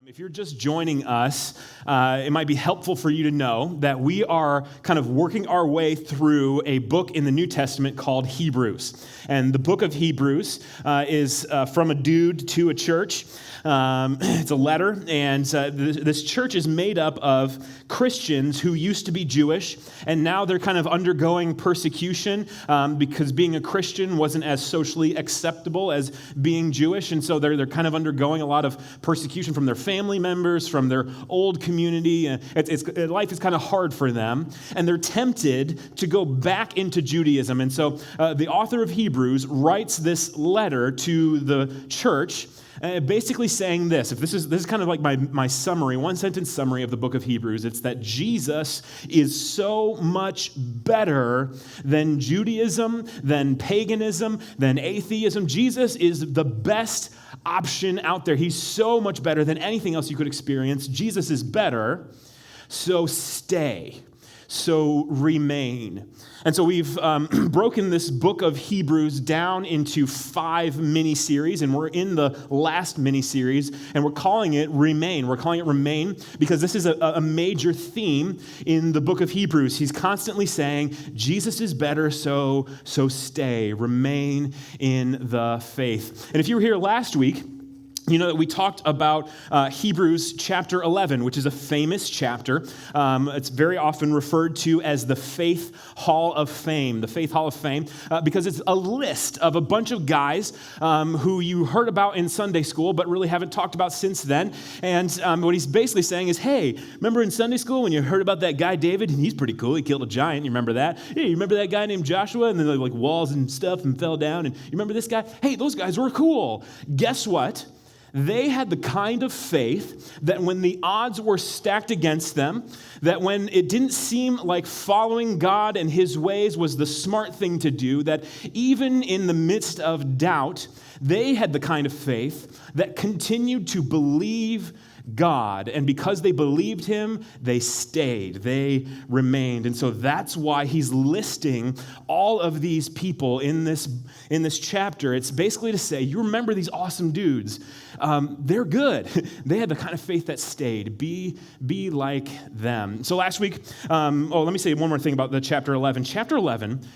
If you're just joining us, it might be helpful for you to know that we are kind of working our way through a book in the New Testament called Hebrews. And the book of Hebrews is from a dude to a church. It's a letter, and this church is made up of Christians who used to be Jewish, and now they're kind of undergoing persecution because being a Christian wasn't as socially acceptable as being Jewish, and so they're kind of undergoing a lot of persecution from their family members, from their old community. Life is kind of hard for them, and they're tempted to go back into Judaism. And so the author of Hebrews writes this letter to the church, basically saying this. If this is kind of like my summary, one sentence summary of the book of Hebrews. It's that Jesus is so much better than Judaism, than paganism, than atheism. Jesus is the best option out there. He's so much better than anything else you could experience. Jesus is better, so stay. So remain. And so we've broken this book of Hebrews down into 5 mini-series, and we're in the last mini-series, and we're calling it Remain. We're calling it Remain because this is a major theme in the book of Hebrews. He's constantly saying, Jesus is better, so stay. Remain in the faith. And if you were here last week, you know that we talked about Hebrews chapter 11, which is a famous chapter. It's very often referred to as the Faith Hall of Fame, because it's a list of a bunch of guys who you heard about in Sunday school, but really haven't talked about since then. And what he's basically saying is, hey, remember in Sunday school when you heard about that guy David? And he's pretty cool. He killed a giant. You remember that? Hey, you remember that guy named Joshua? And then like walls and stuff and fell down. And you remember this guy? Hey, those guys were cool. Guess what? They had the kind of faith that when the odds were stacked against them, that when it didn't seem like following God and his ways was the smart thing to do, that even in the midst of doubt, they had the kind of faith that continued to believe God. And because they believed him, they stayed, they remained. And so that's why he's listing all of these people in this chapter. It's basically to say, you remember these awesome dudes. They're good. They had the kind of faith that stayed. Be like them. So last week, let me say one more thing about the chapter 11. Chapter 11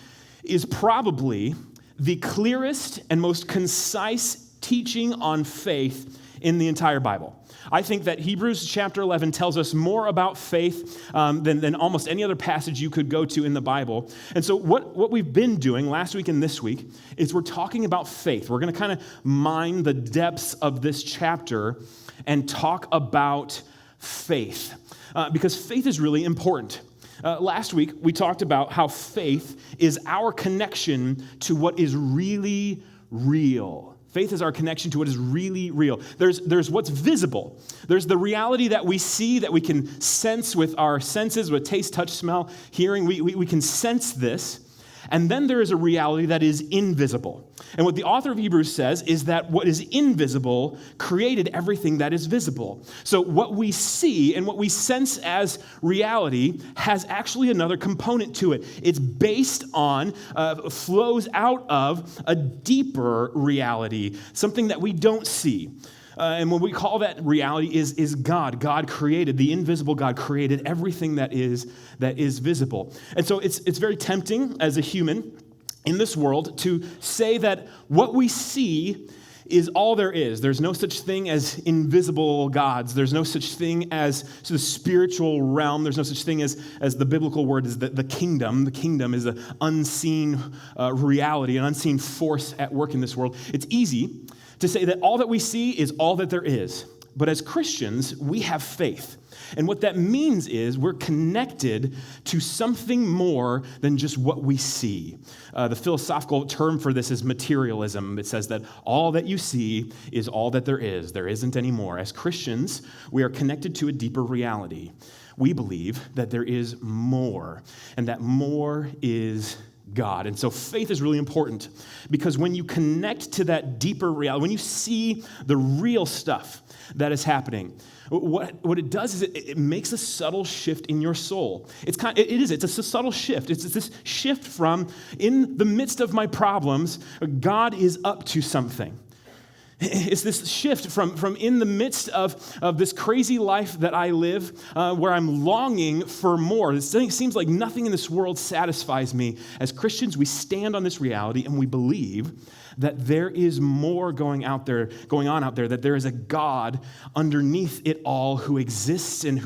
is probably the clearest and most concise teaching on faith in the entire Bible. I think that Hebrews chapter 11 tells us more about faith than almost any other passage you could go to in the Bible. And so what we've been doing last week and this week is we're talking about faith. We're going to kind of mine the depths of this chapter and talk about faith because faith is really important. Last week, we talked about how faith is our connection to what is really real. Faith is our connection to what is really real. There's what's visible. There's the reality that we see, that we can sense with our senses, with taste, touch, smell, hearing. We can sense this. And then there is a reality that is invisible. And what the author of Hebrews says is that what is invisible created everything that is visible. So what we see and what we sense as reality has actually another component to it. It's based on, flows out of a deeper reality, something that we don't see. And what we call that reality is God. God created, the invisible God created everything that is visible. And so it's very tempting as a human in this world to say that what we see is all there is. There's no such thing as invisible gods. There's no such thing as the spiritual realm. There's no such thing as the biblical word is the kingdom. The kingdom is an unseen reality, an unseen force at work in this world. It's easy to say that all that we see is all that there is. But as Christians, we have faith. And what that means is we're connected to something more than just what we see. The philosophical term for this is materialism. It says that all that you see is all that there is. There isn't any more. As Christians, we are connected to a deeper reality. We believe that there is more, and that more is God. And so faith is really important because when you connect to that deeper reality, when you see the real stuff that is happening, what it does is it makes a subtle shift in your soul. It's a subtle shift. It's this shift from, in the midst of my problems, God is up to something. It's this shift from in the midst of this crazy life that I live, where I'm longing for more. It seems like nothing in this world satisfies me. As Christians, we stand on this reality and we believe that there is more going on out there, that there is a God underneath it all who exists and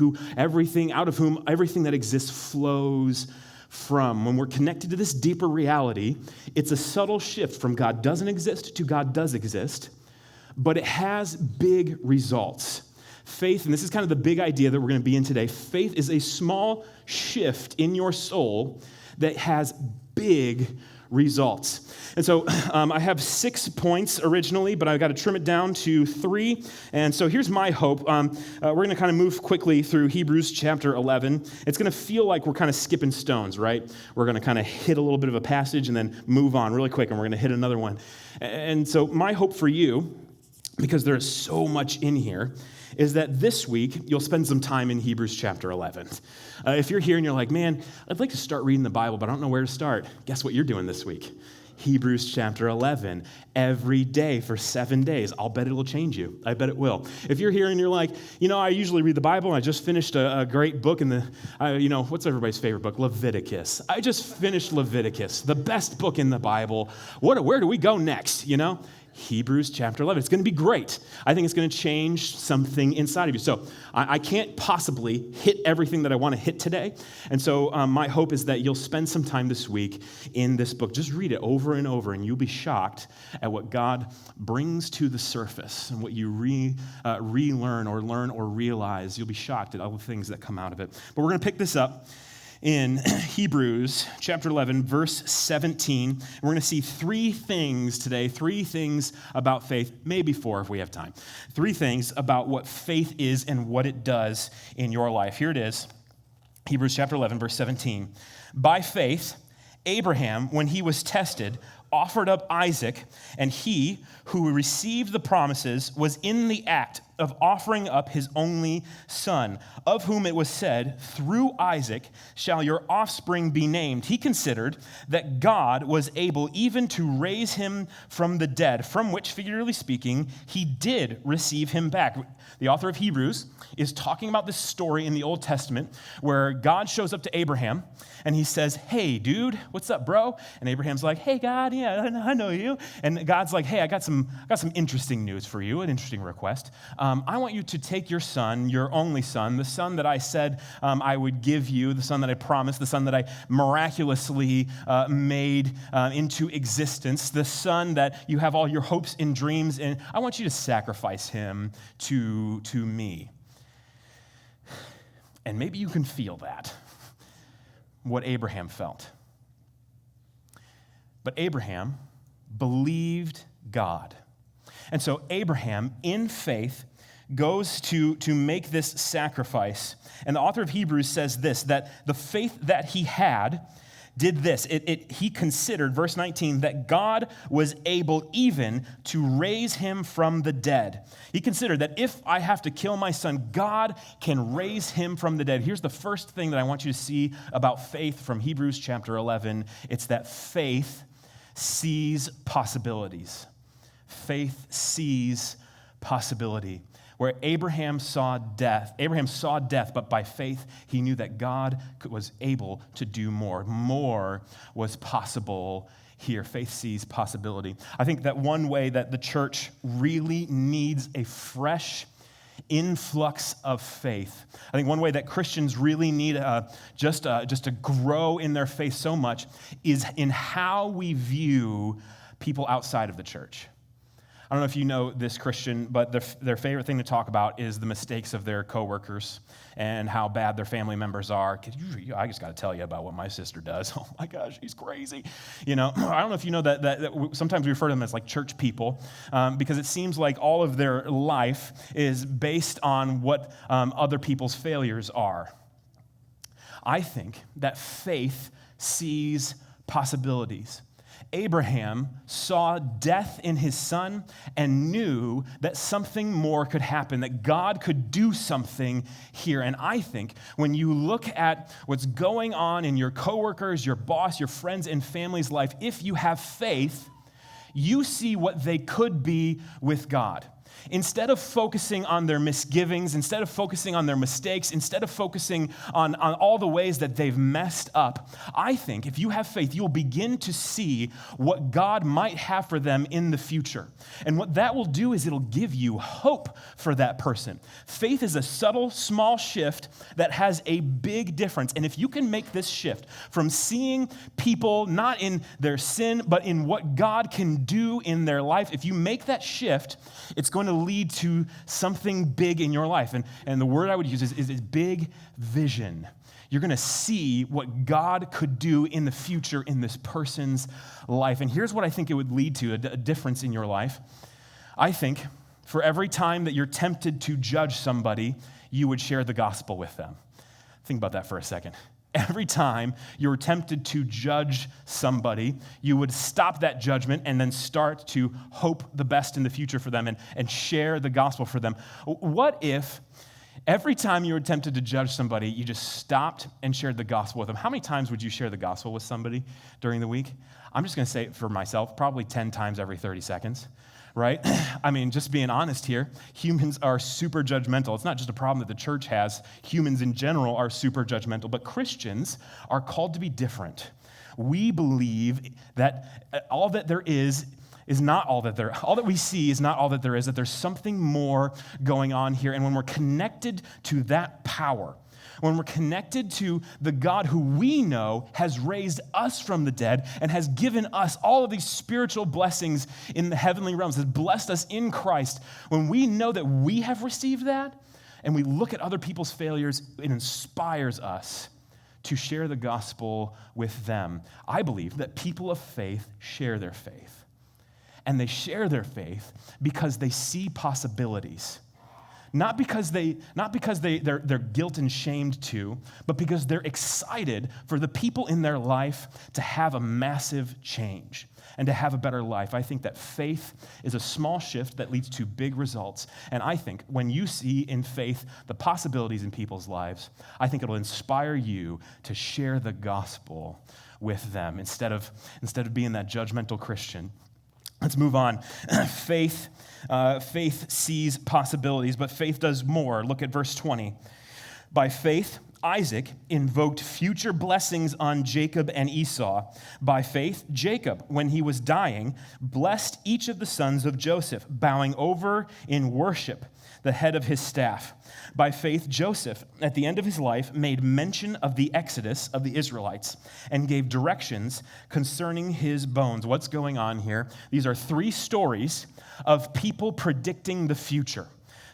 out of whom everything that exists flows from. When we're connected to this deeper reality, it's a subtle shift from God doesn't exist to God does exist, but it has big results. Faith, and this is kind of the big idea that we're going to be in today, faith is a small shift in your soul that has big results. And so I have 6 points originally, but I've got to trim it down to 3. And so here's my hope. We're going to kind of move quickly through Hebrews chapter 11. It's going to feel like we're kind of skipping stones, right? We're going to kind of hit a little bit of a passage and then move on really quick, and we're going to hit another one. And so my hope for you, because there's so much in here, is that this week you'll spend some time in Hebrews chapter 11. If you're here and you're like, man, I'd like to start reading the Bible, but I don't know where to start. Guess what you're doing this week? Hebrews chapter 11, every day for 7 days. I'll bet it'll change you. I bet it will. If you're here and you're like, I usually read the Bible, and I just finished a great book in what's everybody's favorite book? Leviticus. I just finished Leviticus, the best book in the Bible. Where do we go next, Hebrews chapter 11. It's going to be great. I think it's going to change something inside of you. So I can't possibly hit everything that I want to hit today. And so my hope is that you'll spend some time this week in this book. Just read it over and over, and you'll be shocked at what God brings to the surface and what you relearn or learn or realize. You'll be shocked at all the things that come out of it. But we're going to pick this up in Hebrews chapter 11, verse 17. We're going to see 3 things today, 3 things about faith, maybe 4 if we have time. 3 things about what faith is and what it does in your life. Here it is, Hebrews chapter 11, verse 17. By faith, Abraham, when he was tested, offered up Isaac, and he who received the promises was in the act of offering up his only son, of whom it was said, through Isaac shall your offspring be named. He considered that God was able even to raise him from the dead, from which, figuratively speaking, he did receive him back. The author of Hebrews is talking about this story in the Old Testament where God shows up to Abraham and he says, hey, dude, what's up, bro? And Abraham's like, hey, God, yeah, I know you. And God's like, hey, I got some interesting news for you, an interesting request. I want you to take your son, your only son, the son that I said I would give you, the son that I promised, the son that I miraculously made into existence, the son that you have all your hopes and dreams in. I want you to sacrifice him to me. And maybe you can feel that, what Abraham felt. But Abraham believed God. And so Abraham, in faith, goes to make this sacrifice. And the author of Hebrews says this, that the faith that he had did this. He considered, verse 19, that God was able even to raise him from the dead. He considered that if I have to kill my son, God can raise him from the dead. Here's the first thing that I want you to see about faith from Hebrews chapter 11. It's that faith sees possibilities. Faith sees possibility. Where Abraham saw death, but by faith, he knew that God was able to do more. More was possible here. Faith sees possibility. I think that one way that the church really needs a fresh influx of faith. I think one way that Christians really need just to grow in their faith so much is in how we view people outside of the church. I don't know if you know this Christian, but their favorite thing to talk about is the mistakes of their coworkers and how bad their family members are. I just got to tell you about what my sister does. Oh my gosh, she's crazy. I don't know if you know that sometimes we refer to them as like church people because it seems like all of their life is based on what other people's failures are. I think that faith sees possibilities. Abraham saw death in his son and knew that something more could happen, that God could do something here. And I think when you look at what's going on in your coworkers, your boss, your friends and family's life, if you have faith, you see what they could be with God. Instead of focusing on their misgivings, instead of focusing on their mistakes, instead of focusing on all the ways that they've messed up, I think if you have faith, you'll begin to see what God might have for them in the future. And what that will do is it'll give you hope for that person. Faith is a subtle, small shift that has a big difference. And if you can make this shift from seeing people not in their sin, but in what God can do in their life, if you make that shift, it's going to lead to something big in your life. And the word I would use is big vision. You're going to see what God could do in the future in this person's life. And here's what I think it would lead to, a difference in your life. I think for every time that you're tempted to judge somebody, you would share the gospel with them. Think about that for a second. Every time you're tempted to judge somebody, you would stop that judgment and then start to hope the best in the future for them and share the gospel for them. What if every time you were tempted to judge somebody, you just stopped and shared the gospel with them? How many times would you share the gospel with somebody during the week? I'm just going to say it for myself, probably 10 times every 30 seconds. Right? I mean, just being honest here, humans are super judgmental. It's not just a problem that the church has. Humans in general are super judgmental, but Christians are called to be different. We believe that all that there is not all that there, all that we see is not all that there is, that there's something more going on here. And when we're connected to that power, when we're connected to the God who we know has raised us from the dead and has given us all of these spiritual blessings in the heavenly realms, has blessed us in Christ, when we know that we have received that and we look at other people's failures, it inspires us to share the gospel with them. I believe that people of faith share their faith. And they share their faith because they see possibilities. Not because they're guilt and shamed to, but because they're excited for the people in their life to have a massive change and to have a better life. I think that faith is a small shift that leads to big results. And I think when you see in faith the possibilities in people's lives, I think it'll inspire you to share the gospel with them instead of being that judgmental Christian. Let's move on. Faith sees possibilities, but faith does more. Look at verse 20. By faith, Isaac invoked future blessings on Jacob and Esau. By faith, Jacob, when he was dying, blessed each of the sons of Joseph, bowing over in worship the head of his staff. By faith, Joseph, at the end of his life, made mention of the exodus of the Israelites and gave directions concerning his bones. What's going on here? These are three stories of people predicting the future.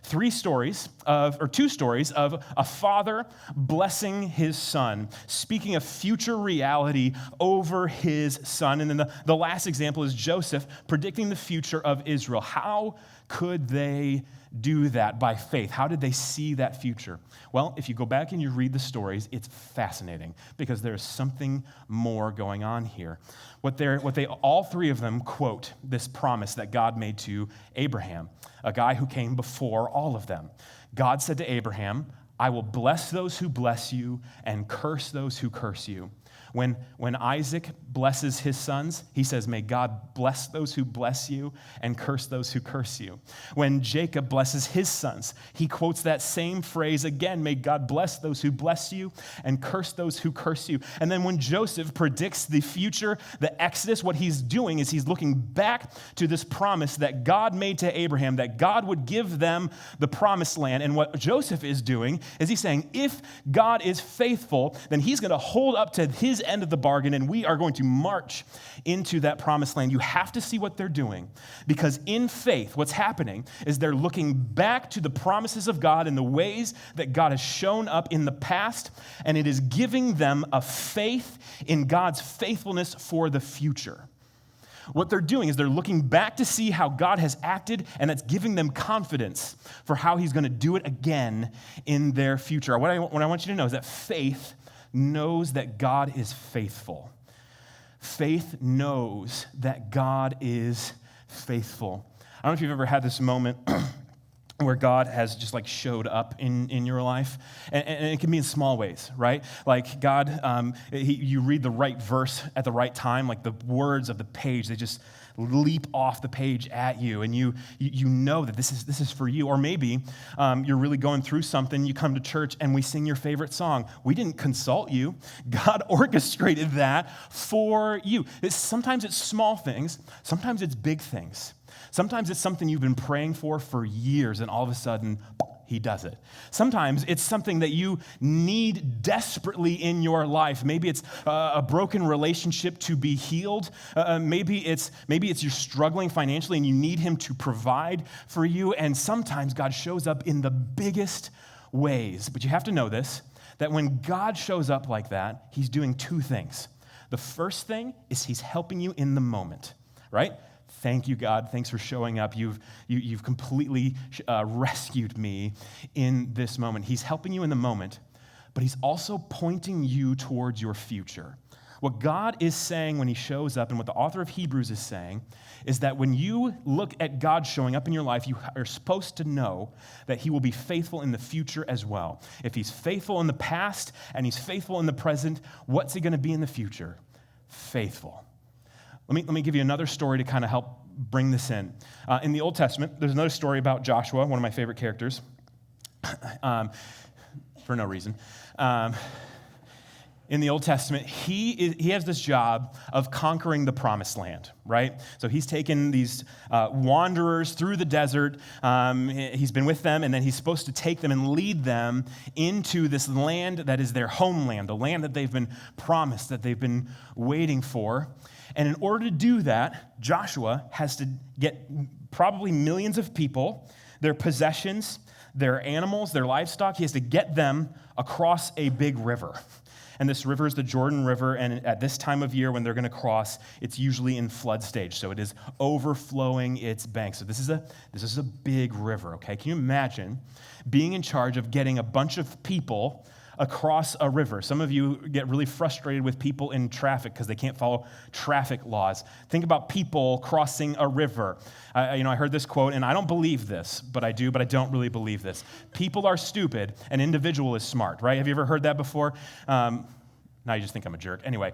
Two stories of a father blessing his son, speaking of future reality over his son. And then the last example is Joseph predicting the future of Israel. How could they do that? By faith. How did they see that future? Well, if you go back and you read the stories, it's fascinating because there's something more going on here. All three of them quote this promise that God made to Abraham, a guy who came before all of them. God said to Abraham, I will bless those who bless you and curse those who curse you. When Isaac blesses his sons, he says, may God bless those who bless you and curse those who curse you. When Jacob blesses his sons, he quotes that same phrase again, may God bless those who bless you and curse those who curse you. And then when Joseph predicts the future, the Exodus, what he's doing is he's looking back to this promise that God made to Abraham, that God would give them the promised land. And what Joseph is doing is he's saying, if God is faithful, then he's going to hold up to his end of the bargain, and we are going to march into that promised land. You have to see what they're doing, because in faith, what's happening is they're looking back to the promises of God and the ways that God has shown up in the past, and it is giving them a faith in God's faithfulness for the future. What they're doing is they're looking back to see how God has acted, and that's giving them confidence for how he's going to do it again in their future. What I want you to know is that faith knows that God is faithful. Faith knows that God is faithful. I don't know if you've ever had this moment where God has just like showed up in your life. And it can be in small ways, right? Like God, you read the right verse at the right time, like the words of the page, they just leap off the page at you, and you know that this is for you. Or maybe you're really going through something, you come to church and we sing your favorite song. We didn't consult you. God orchestrated that for you. Sometimes it's small things, sometimes it's big things. Sometimes it's something you've been praying for years, and all of a sudden, he does it. Sometimes it's something that you need desperately in your life. Maybe it's a broken relationship to be healed. Maybe it's you're struggling financially and you need him to provide for you. And sometimes God shows up in the biggest ways. But you have to know this, that when God shows up like that, he's doing two things. The first thing is he's helping you in the moment, right? Thank you, God. Thanks for showing up. You've completely rescued me in this moment. He's helping you in the moment, but he's also pointing you towards your future. What God is saying when he shows up, and what the author of Hebrews is saying, is that when you look at God showing up in your life, you are supposed to know that he will be faithful in the future as well. If he's faithful in the past and he's faithful in the present, what's he going to be in the future? Faithful. Let me give you another story to kind of help bring this in. In the Old Testament, there's another story about Joshua, one of my favorite characters, for no reason. In the Old Testament, he has this job of conquering the promised land, right? So he's taken these wanderers through the desert. He's been with them, and then he's supposed to take them and lead them into this land that is their homeland, the land that they've been promised, that they've been waiting for. And in order to do that, Joshua has to get probably millions of people, their possessions, their animals, their livestock. He has to get them across a big river. And this river is the Jordan River, and at this time of year when they're going to cross, it's usually in flood stage, so it is overflowing its banks. So this is a big river, okay? Can you imagine being in charge of getting a bunch of people across a river? Some of you get really frustrated with people in traffic because they can't follow traffic laws. Think about people crossing a river. I heard this quote, and I don't believe this, but I don't really believe this. People are stupid, an individual is smart, right? Have you ever heard that before? Now you just think I'm a jerk. Anyway,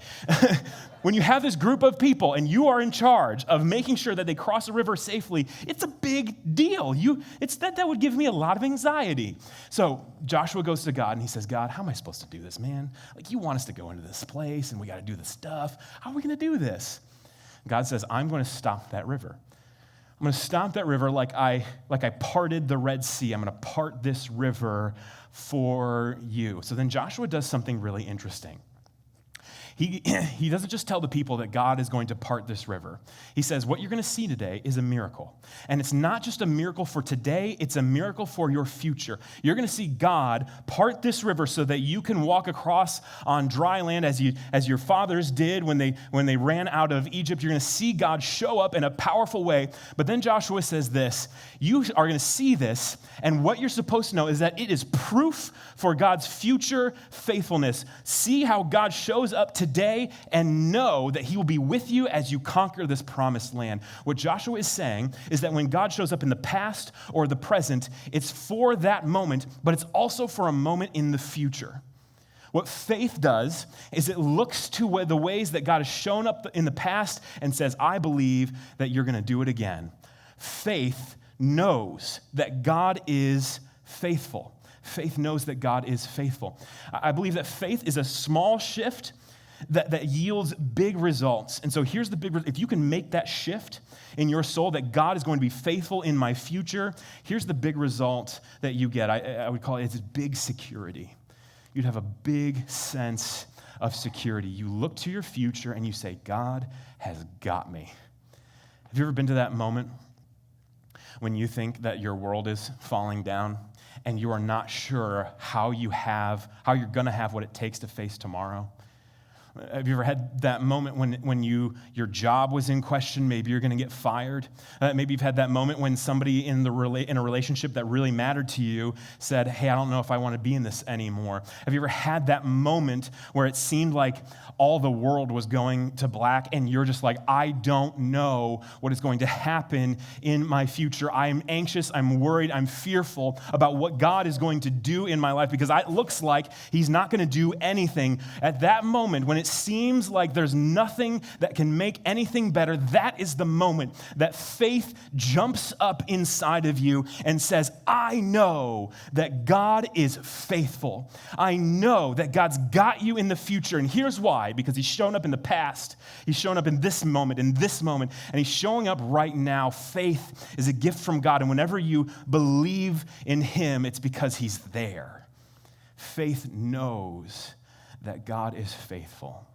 when you have this group of people and you are in charge of making sure that they cross a river safely, it's a big deal. That would give me a lot of anxiety. So Joshua goes to God and he says, God, how am I supposed to do this, man? Like, you want us to go into this place and we got to do this stuff. How are we going to do this? God says, I'm going to stop that river. I'm going to stop that river like I parted the Red Sea. I'm going to part this river for you. So then Joshua does something really interesting. He doesn't just tell the people that God is going to part this river. He says, what you're going to see today is a miracle. And it's not just a miracle for today, it's a miracle for your future. You're going to see God part this river so that you can walk across on dry land as your fathers did when they ran out of Egypt. You're going to see God show up in a powerful way. But then Joshua says this, you are going to see this, and what you're supposed to know is that it is proof for God's future faithfulness. See how God shows up today and know that he will be with you as you conquer this promised land. What Joshua is saying is that when God shows up in the past or the present, it's for that moment, but it's also for a moment in the future. What faith does is it looks to the ways that God has shown up in the past and says, I believe that you're going to do it again. Faith knows that God is faithful. Faith knows that God is faithful. I believe that faith is a small shift that yields big results. And so here's the big, if you can make that shift in your soul that God is going to be faithful in my future, here's the big result that you get. I would call it, it's big security. You'd have a big sense of security. You look to your future and you say, God has got me. Have you ever been to that moment when you think that your world is falling down and you are not sure how you're going to have what it takes to face tomorrow? Have you ever had that moment when your job was in question? Maybe you're going to get fired. Maybe you've had that moment when somebody in a relationship that really mattered to you said, hey, I don't know if I want to be in this anymore. Have you ever had that moment where it seemed like all the world was going to black and you're just like, I don't know what is going to happen in my future. I'm anxious, I'm worried, I'm fearful about what God is going to do in my life because it looks like he's not going to do anything. At that moment, when it seems like there's nothing that can make anything better, that is the moment that faith jumps up inside of you and says, I know that God is faithful. I know that God's got you in the future. And here's why, because he's shown up in the past. He's shown up in this moment, and he's showing up right now. Faith is a gift from God. And whenever you believe in him, it's because he's there. Faith knows that God is faithful.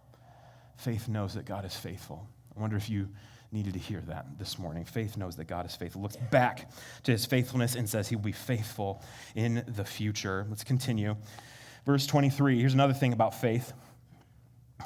Faith knows that God is faithful. I wonder if you needed to hear that this morning. Faith knows that God is faithful. Looks back to his faithfulness and says he will be faithful in the future. Let's continue. Verse 23, here's another thing about faith.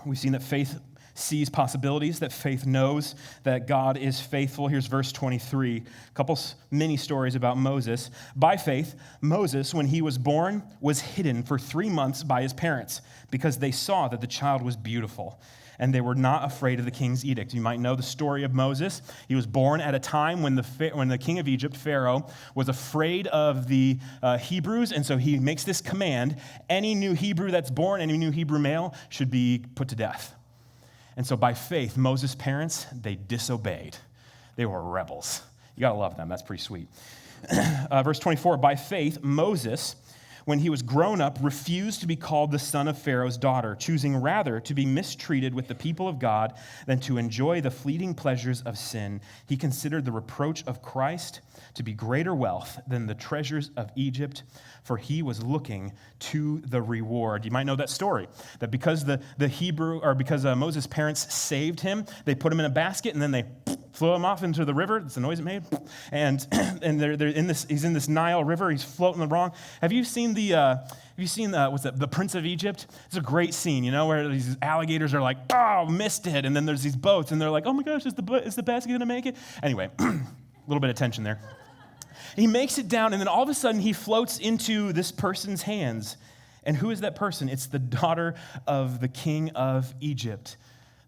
We've seen that faith sees possibilities, that faith knows that God is faithful. Here's verse 23, a couple mini stories about Moses. By faith, Moses, when he was born, was hidden for 3 months by his parents because they saw that the child was beautiful, and they were not afraid of the king's edict. You might know the story of Moses. He was born at a time when the king of Egypt, Pharaoh, was afraid of the Hebrews, and so he makes this command: any new Hebrew that's born, any new Hebrew male, should be put to death. And so by faith, Moses' parents, they disobeyed. They were rebels. You got to love them. That's pretty sweet. Verse 24, by faith, Moses, when he was grown up, refused to be called the son of Pharaoh's daughter, choosing rather to be mistreated with the people of God than to enjoy the fleeting pleasures of sin. He considered the reproach of Christ to be greater wealth than the treasures of Egypt, for he was looking to the reward. You might know that story, that because because Moses' parents saved him, they put him in a basket and then they throw him off into the river. That's the noise it made. And he's in this Nile River. He's floating along. Have you seen the Prince of Egypt? It's a great scene, where these alligators are like, oh, missed it. And then there's these boats and they're like, oh my gosh, is the basket going to make it? Anyway, a little bit of tension there. He makes it down, and then all of a sudden he floats into this person's hands. And who is that person? It's the daughter of the king of Egypt.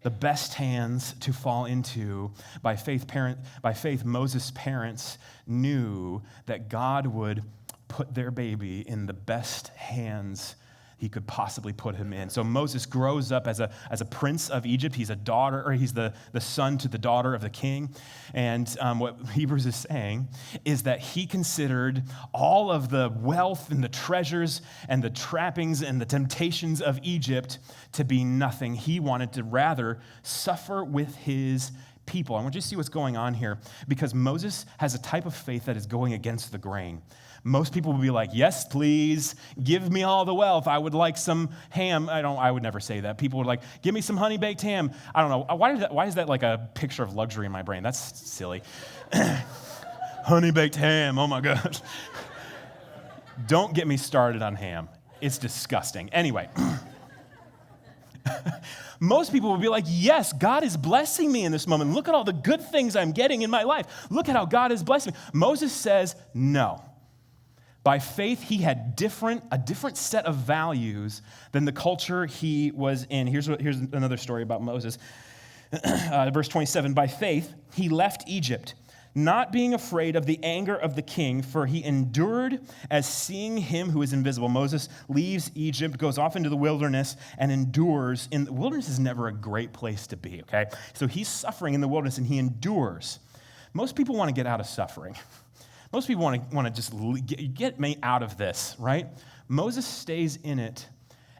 The best hands to fall into. By faith, Moses' parents knew that God would put their baby in the best hands he could possibly put him in. So Moses grows up as a prince of Egypt. He's he's the son to the daughter of the king. And what Hebrews is saying is that he considered all of the wealth and the treasures and the trappings and the temptations of Egypt to be nothing. He wanted to rather suffer with his people. I want you to see what's going on here, because Moses has a type of faith that is going against the grain. Most people would be like, yes, please, give me all the wealth. I would like some ham. I would never say that. People would like, give me some honey-baked ham. I don't know. Why is that like a picture of luxury in my brain? That's silly. Honey-baked ham, oh my gosh. Don't get me started on ham. It's disgusting. Anyway. Most people would be like, yes, God is blessing me in this moment. Look at all the good things I'm getting in my life. Look at how God is blessing me. Moses says, no. By faith, he had a different set of values than the culture he was in. Here's another story about Moses. Verse 27, by faith, he left Egypt, not being afraid of the anger of the king, for he endured as seeing him who is invisible. Moses leaves Egypt, goes off into the wilderness, and endures. The wilderness is never a great place to be, okay? So he's suffering in the wilderness, and he endures. Most people want to get out of suffering. Most people want to just get me out of this, right? Moses stays in it,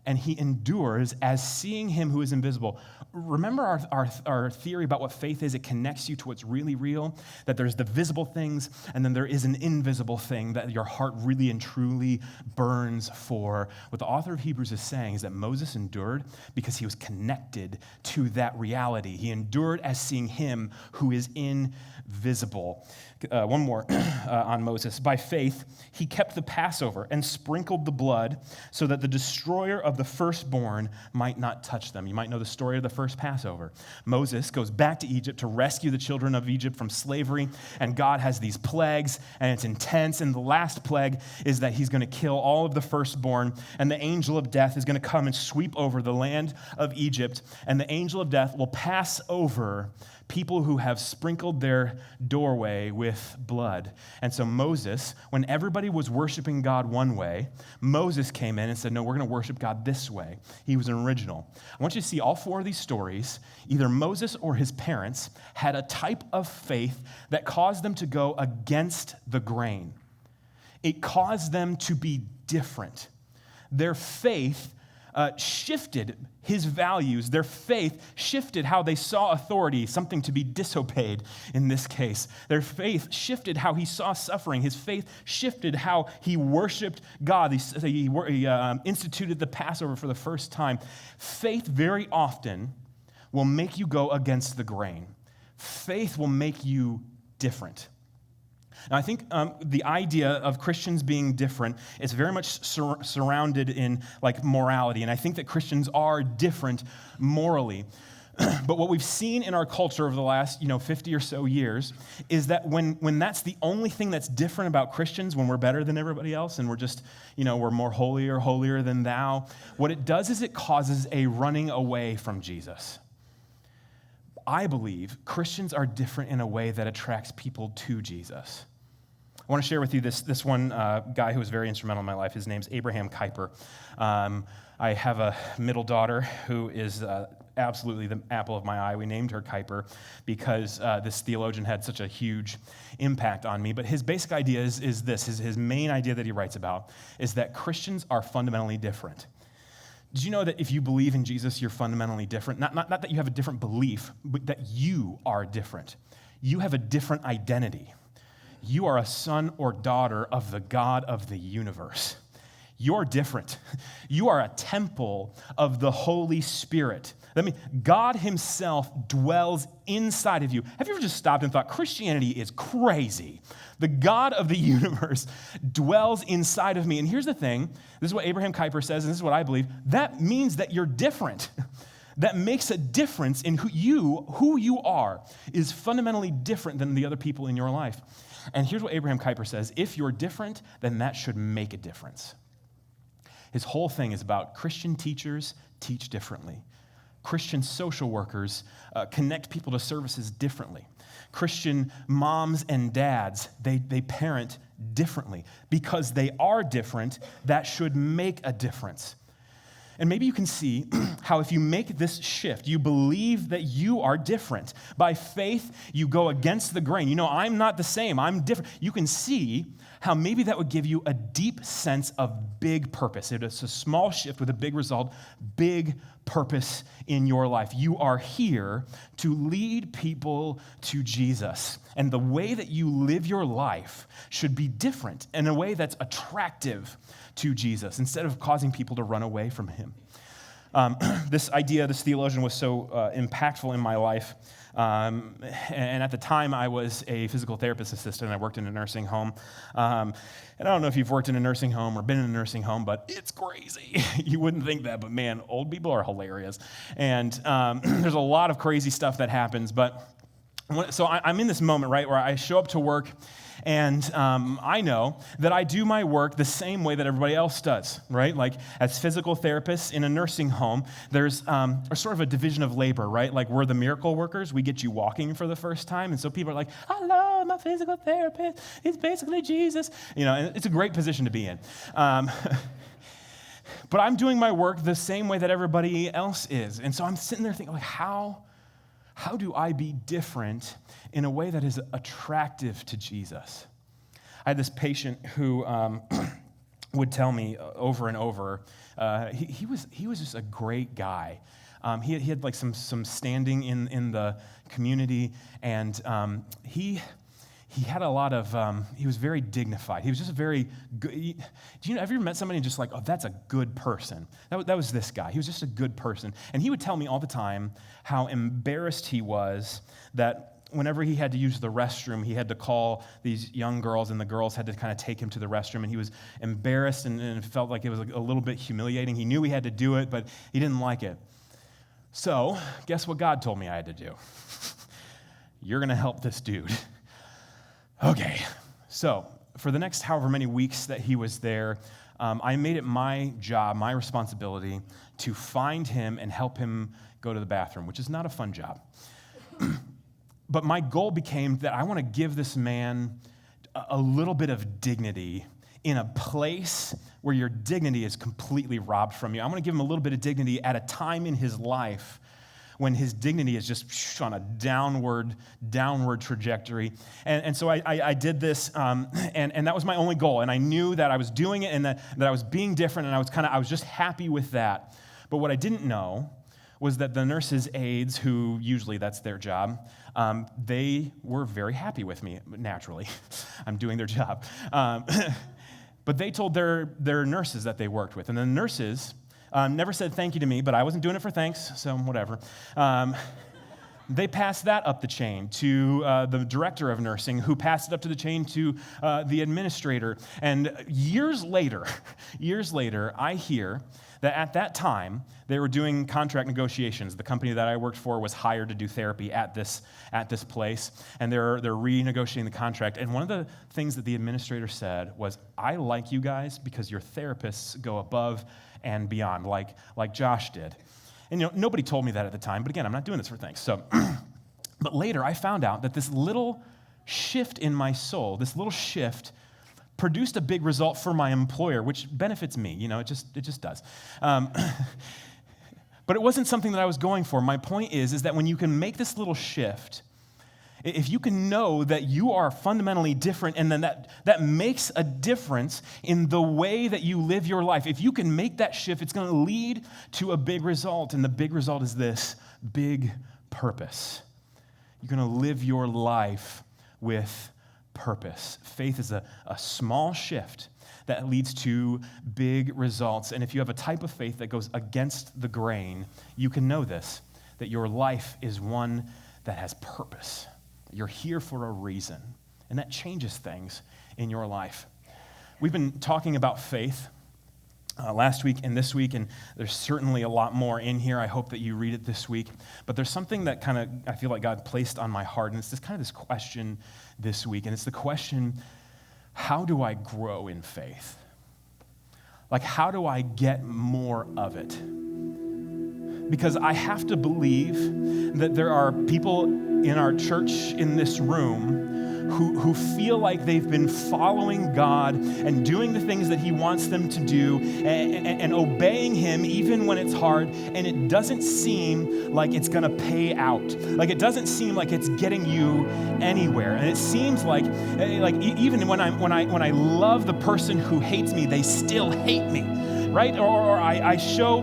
and he endures as seeing him who is invisible. Remember our theory about what faith is? It connects you to what's really real, that there's the visible things, and then there is an invisible thing that your heart really and truly burns for. What the author of Hebrews is saying is that Moses endured because he was connected to that reality. He endured as seeing him who is invisible. One more on Moses. By faith, he kept the Passover and sprinkled the blood so that the destroyer of of the firstborn might not touch them. You might know the story of the first Passover. Moses goes back to Egypt to rescue the children of Egypt from slavery, and God has these plagues, and it's intense, and the last plague is that he's going to kill all of the firstborn, and the angel of death is going to come and sweep over the land of Egypt, and the angel of death will pass over people who have sprinkled their doorway with blood. And so Moses, when everybody was worshiping God one way, Moses came in and said, no, we're going to worship God this way. He was an original. I want you to see all four of these stories. Either Moses or his parents had a type of faith that caused them to go against the grain. It caused them to be different. Their faith shifted his values. Their faith shifted how they saw authority, something to be disobeyed in this case. Their faith shifted how he saw suffering. His faith shifted how he worshiped God. He instituted the Passover for the first time. Faith very often will make you go against the grain. Faith will make you different. Now, I think the idea of Christians being different is very much surrounded in like morality, and I think that Christians are different morally. But what we've seen in our culture over the last 50 or so years is that when that's the only thing that's different about Christians, when we're better than everybody else and we're just, we're more holier than thou, what it does is it causes a running away from Jesus. I believe Christians are different in a way that attracts people to Jesus. I want to share with you this one guy who was very instrumental in my life. His name's Abraham Kuyper. I have a middle daughter who is absolutely the apple of my eye. We named her Kuyper because this theologian had such a huge impact on me. But his basic idea is this. His main idea that he writes about is that Christians are fundamentally different. Did you know that if you believe in Jesus, you're fundamentally different? Not that you have a different belief, but that you are different. You have a different identity. You are a son or daughter of the God of the universe. You're different. You are a temple of the Holy Spirit. God himself dwells inside of you. Have you ever just stopped and thought, Christianity is crazy? The God of the universe dwells inside of me. And here's the thing. This is what Abraham Kuyper says, and this is what I believe. That means that you're different. That makes a difference in who you are, is fundamentally different than the other people in your life. And here's what Abraham Kuyper says. If you're different, then that should make a difference. His whole thing is about Christian teachers teach differently. Christian social workers connect people to services differently. Christian moms and dads, they parent differently. Because they are different, that should make a difference. And maybe you can see how if you make this shift, you believe that you are different. By faith, you go against the grain. I'm not the same. I'm different. You can see how maybe that would give you a deep sense of big purpose. It's a small shift with a big result, big purpose in your life. You are here to lead people to Jesus. And the way that you live your life should be different in a way that's attractive to Jesus instead of causing people to run away from him. This theologian was so impactful in my life. And at the time, I was a physical therapist assistant. I worked in a nursing home. And I don't know if you've worked in a nursing home or been in a nursing home, but it's crazy. You wouldn't think that, but man, old people are hilarious. And there's a lot of crazy stuff that happens. So I'm in this moment, right, where I show up to work, and I know that I do my work the same way that everybody else does, right? Like as physical therapists in a nursing home, there's sort of a division of labor, right? Like we're the miracle workers. We get you walking for the first time. And so people are like, hello, I'm a physical therapist. It's basically Jesus. And it's a great position to be in. But I'm doing my work the same way that everybody else is. And so I'm sitting there thinking, like, how do I be different in a way that is attractive to Jesus? I had this patient who would tell me over and over, he was just a great guy. He had like some standing in the community, and he had a lot of, he was very dignified. He was just a very good, have you ever met somebody and just like, oh, that's a good person? That was this guy. He was just a good person. And he would tell me all the time how embarrassed he was that whenever he had to use the restroom, he had to call these young girls, and the girls had to kind of take him to the restroom, and he was embarrassed and felt like it was a little bit humiliating. He knew he had to do it, but he didn't like it. So, guess what God told me I had to do? You're going to help this dude. Okay. So, for the next however many weeks that he was there, I made it my job, my responsibility, to find him and help him go to the bathroom, which is not a fun job. But my goal became that I want to give this man a little bit of dignity in a place where your dignity is completely robbed from you. I want to give him a little bit of dignity at a time in his life when his dignity is just on a downward trajectory. And so I did this, and that was my only goal. And I knew that I was doing it and that I was being different, and I was just happy with that. But what I didn't know was that the nurses' aides, who usually that's their job, they were very happy with me, naturally. I'm doing their job. But they told their nurses that they worked with. And the nurses never said thank you to me, but I wasn't doing it for thanks, so whatever. They passed that up the chain to the director of nursing, who passed it up to the chain to the administrator. And years later, I hear that at that time, they were doing contract negotiations. The company that I worked for was hired to do therapy at this place, and they're renegotiating the contract. And one of the things that the administrator said was, I like you guys because your therapists go above and beyond, like Josh did. And nobody told me that at the time, but again, I'm not doing this for thanks. So, but later I found out that this little shift in my soul, this little shift produced a big result for my employer, which benefits me. It just does. But it wasn't something that I was going for. My point is that when you can make this little shift, if you can know that you are fundamentally different, and then that makes a difference in the way that you live your life, if you can make that shift, it's going to lead to a big result. And the big result is this: big purpose. You're going to live your life with purpose. Faith is a small shift that leads to big results. And if you have a type of faith that goes against the grain, you can know this, that your life is one that has purpose. You're here for a reason, and that changes things in your life. We've been talking about faith last week and this week, and there's certainly a lot more in here. I hope that you read it this week. But there's something that kind of, I feel like God placed on my heart, and it's this question this week, and it's the question, how do I grow in faith? Like, how do I get more of it? Because I have to believe that there are people in our church in this room who feel like they've been following God and doing the things that He wants them to do and obeying Him even when it's hard, and it doesn't seem like it's going to pay out. Like, it doesn't seem like it's getting you anywhere. And it seems like even when I love the person who hates me, they still hate me. Right? Or I show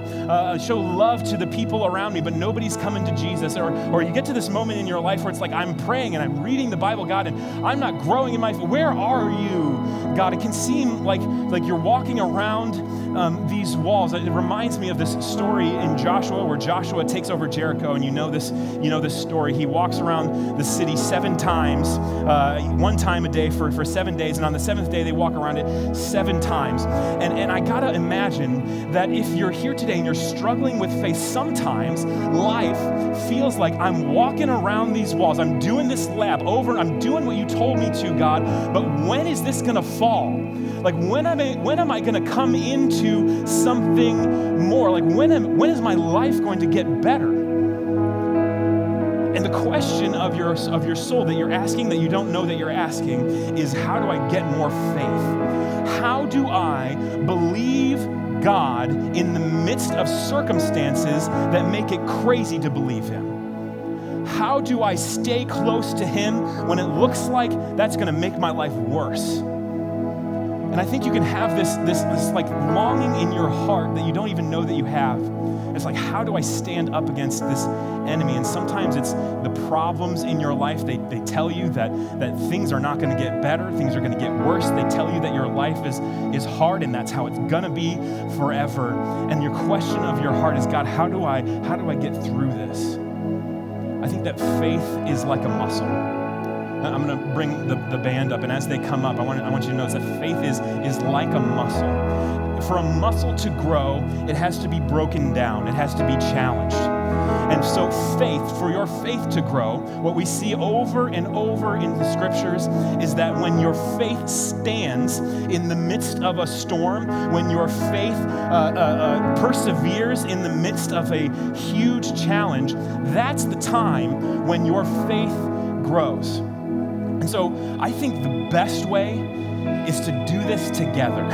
love to the people around me, but nobody's coming to Jesus. Or you get to this moment in your life where it's like, I'm praying and I'm reading the Bible, God, and I'm not growing in my faith. Where are you, God? It can seem like you're walking around these walls. It reminds me of this story in Joshua, where Joshua takes over Jericho, and you know this story. He walks around the city 7 times, one time a day for 7 days, and on the 7th day they walk around it 7 times. And I gotta imagine that if you're here today and you're struggling with faith, sometimes life feels like I'm walking around these walls. I'm doing this lab over, I'm doing what you told me to, God, but when is this gonna fall? Like, when am I gonna come into something more? Like, when is my life going to get better? And the question of your soul that you're asking, that you don't know that you're asking, is, how do I get more faith? How do I believe God in the midst of circumstances that make it crazy to believe Him? How do I stay close to Him when it looks like that's going to make my life worse? And I think you can have this like longing in your heart that you don't even know that you have. It's like, how do I stand up against this enemy? And sometimes it's the problems in your life. They tell you that things are not going to get better. Things are going to get worse. They tell you that your life is hard, and that's how it's going to be forever. And your question of your heart is, God, how do I get through this? I think that faith is like a muscle. I'm going to bring the band up, and as they come up, I want you to notice that faith is like a muscle. For a muscle to grow, it has to be broken down. It has to be challenged. And so for your faith to grow, what we see over and over in the scriptures is that when your faith stands in the midst of a storm, when your faith perseveres in the midst of a huge challenge, that's the time when your faith grows. And so I think the best way is to do this together.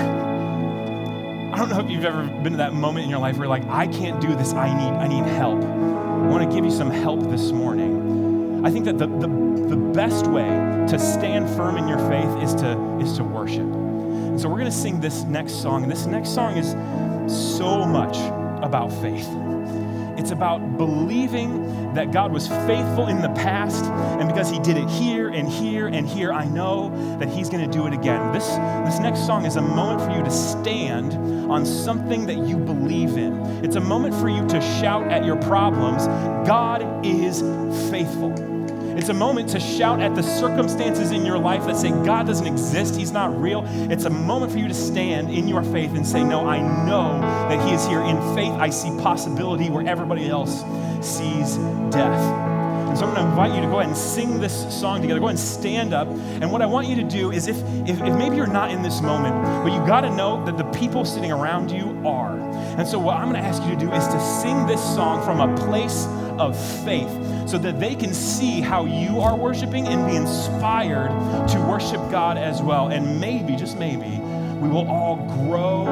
I don't know if you've ever been to that moment in your life where you're like, I can't do this, I need help. I want to give you some help this morning. I think that the best way to stand firm in your faith is to worship. And so we're going to sing this next song. And this next song is so much about faith. It's about believing that God was faithful in the past, and because he did it here and here and here, I know that he's going to do it again. This next song is a moment for you to stand on something that you believe in. It's a moment for you to shout at your problems, God is faithful. It's a moment to shout at the circumstances in your life that say God doesn't exist, he's not real. It's a moment for you to stand in your faith and say, no, I know that he is here. In faith, I see possibility where everybody else sees death. And so I'm going to invite you to go ahead and sing this song together. Go ahead and stand up. And what I want you to do is if maybe you're not in this moment, but you got to know that the people sitting around you are. And so what I'm going to ask you to do is to sing this song from a place of faith so that they can see how you are worshiping and be inspired to worship God as well. And maybe, just maybe, we will all grow